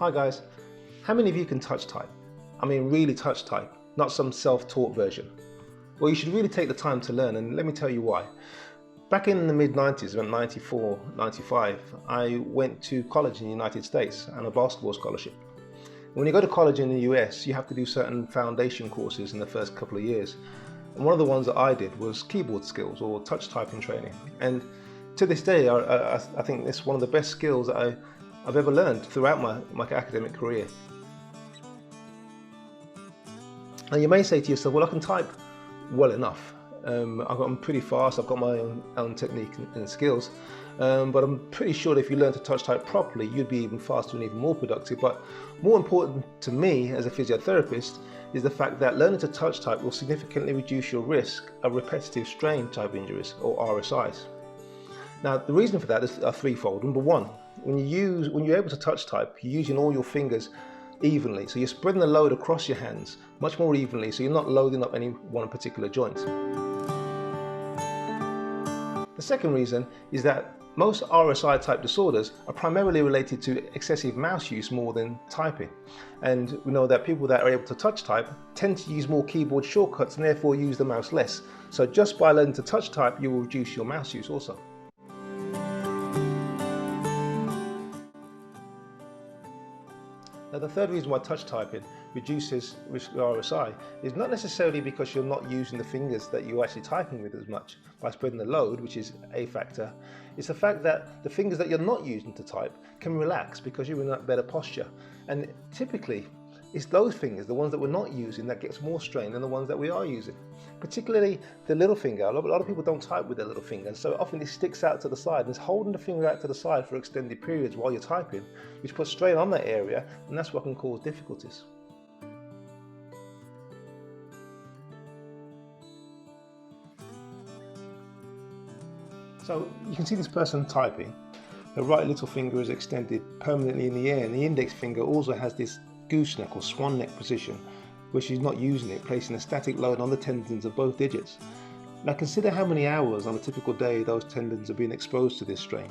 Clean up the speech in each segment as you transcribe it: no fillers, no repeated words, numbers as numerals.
Hi guys, how many of you can touch type? I mean really touch type, not some self-taught version. Well, you should really take the time to learn, and let me tell you why. Back in the mid-90s, around 94, 95, I went to college in the United States on a basketball scholarship. When you go to college in the US, you have to do certain foundation courses in the first couple of years. And one of the ones that I did was keyboard skills or touch typing training. And to this day, I think it's one of the best skills that I've ever learned throughout my academic career. And you may say to yourself, well, I can type well enough. I'm pretty fast, I've got my own technique and skills, but I'm pretty sure that if you learn to touch type properly, you'd be even faster and even more productive. But more important to me as a physiotherapist is the fact that learning to touch type will significantly reduce your risk of repetitive strain type injuries, or RSIs. Now, the reason for that is threefold. Number one, when you're able to touch type, you're using all your fingers evenly. So you're spreading the load across your hands much more evenly, so you're not loading up any one particular joint. The second reason is that most RSI type disorders are primarily related to excessive mouse use more than typing. And we know that people that are able to touch type tend to use more keyboard shortcuts and therefore use the mouse less. So just by learning to touch type, you will reduce your mouse use also. Now, the third reason why touch typing reduces risk of RSI is not necessarily because you're not using the fingers that you're actually typing with as much by spreading the load, which is a factor. It's the fact that the fingers that you're not using to type can relax because you're in that better posture. And typically, it's those fingers, the ones that we're not using, that gets more strain than the ones that we are using. Particularly the little finger. A lot of people don't type with their little finger, and so often it sticks out to the side, and it's holding the finger out to the side for extended periods while you're typing, which puts strain on that area, and that's what can cause difficulties. So you can see this person typing. The right little finger is extended permanently in the air, and the index finger also has this gooseneck or swan neck position, where she's not using it, placing a static load on the tendons of both digits. Now consider how many hours on a typical day those tendons are being exposed to this strain.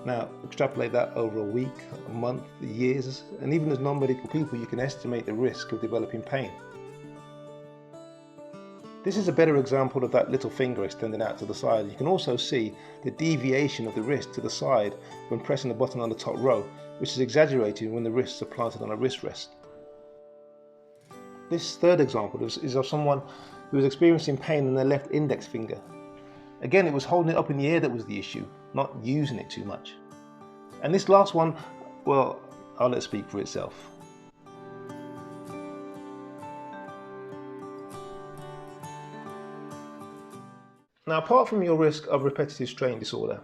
Now extrapolate that over a week, a month, years, and even as non-medical people, you can estimate the risk of developing pain. This is a better example of that little finger extending out to the side. You can also see the deviation of the wrist to the side when pressing the button on the top row, which is exaggerated when the wrists are planted on a wrist rest. This third example is of someone who was experiencing pain in their left index finger. Again, it was holding it up in the air that was the issue, not using it too much. And this last one, well, I'll let it speak for itself. Now, apart from your risk of repetitive strain disorder,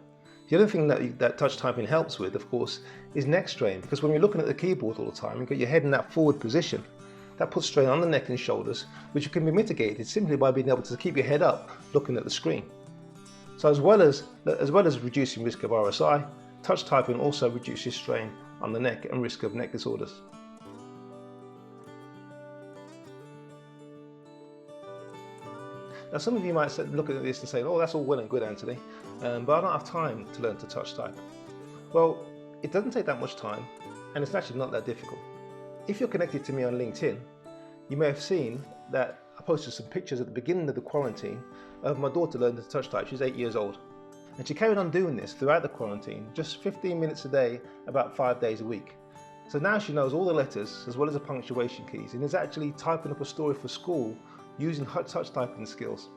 the other thing that touch typing helps with, of course, is neck strain, because when you're looking at the keyboard all the time, you've got your head in that forward position. That puts strain on the neck and shoulders, which can be mitigated simply by being able to keep your head up looking at the screen. So as well as reducing risk of RSI, touch typing also reduces strain on the neck and risk of neck disorders. Now, some of you might look at this and say, oh, that's all well and good, Anthony, but I don't have time to learn to touch type. Well, it doesn't take that much time, and it's actually not that difficult. If you're connected to me on LinkedIn, you may have seen that I posted some pictures at the beginning of the quarantine of my daughter learning to touch type. She's 8 years old. And she carried on doing this throughout the quarantine, just 15 minutes a day, about 5 days a week. So now she knows all the letters as well as the punctuation keys, and is actually typing up a story for school using her touch typing skills.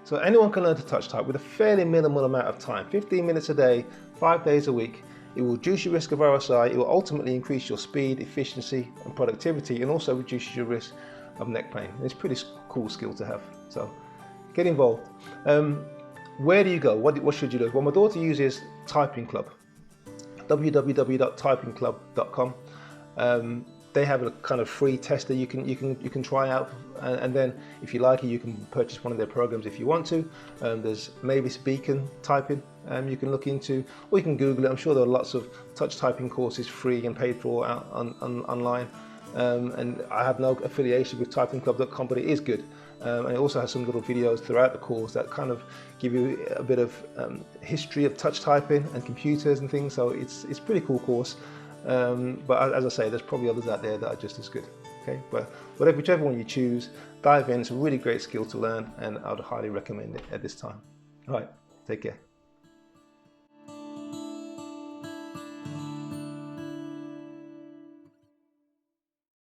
So anyone can learn to touch type with a fairly minimal amount of time. 15 minutes a day, 5 days a week. It will reduce your risk of RSI, it will ultimately increase your speed, efficiency and productivity, and also reduces your risk of neck pain. It's a pretty cool skill to have, so get involved. Where do you go? What should you do? Well, my daughter uses Typing Club, www.typingclub.com. They have a kind of free tester you can try out, and then if you like it, you can purchase one of their programs if you want to. There's Mavis Beacon typing you can look into, or you can Google it. I'm sure there are lots of touch typing courses, free and paid for, out online. and I have no affiliation with typingclub.com, but it is good. And it also has some little videos throughout the course that kind of give you a bit of history of touch typing and computers and things. So it's a pretty cool course. But as I say, there's probably others out there that are just as good. Okay, but whichever one you choose, dive in. It's a really great skill to learn, and I would highly recommend it at this time. All right, take care.